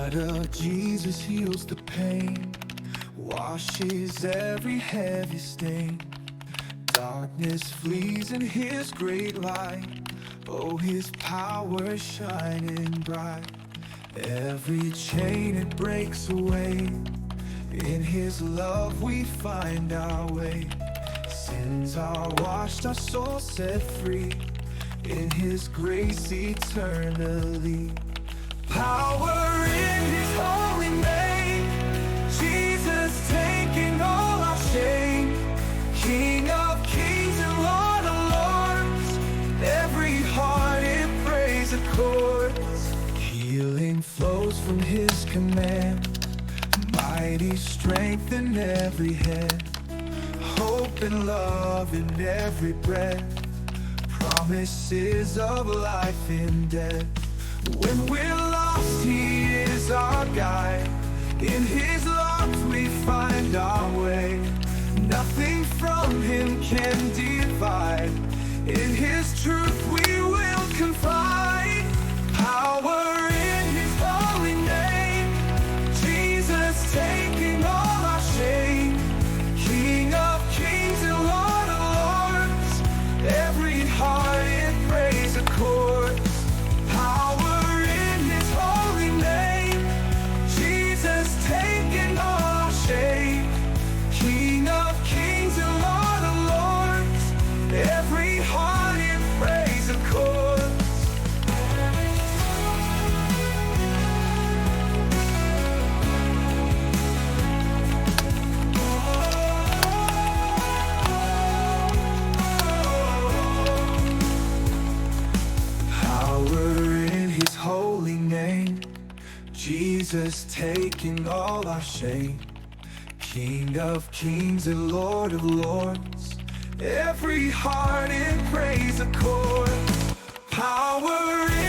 blood of Jesus heals the pain, washes every heavy stain. Darkness flees in His great light. Oh, His power is shining bright. Every chain it breaks away. In His love we find our way. Sins are washed, our souls set free. In His grace eternally. Power in His holy name. Jesus taking all our shame. King of kings and Lord of lords. Every heart in praise accords. Healing flows from His command. Mighty strength in every head. Hope and love in every breath. Promises of life in death. When we're lost, He is our guide. In His love we find our way. Nothing from Him can divide. In His truth we will confide. Power in His holy name. Jesus taking all our shame. King of kings and Lord of lords. Every heart in praise accords. Power in His holy name. Jesus taking all our shame. King of kings and Lord of lords. Every heart in praise accords. Power in His holy name. Jesus taking all our shame. King of kings and Lord of lords. Every heart in praise accords. Power in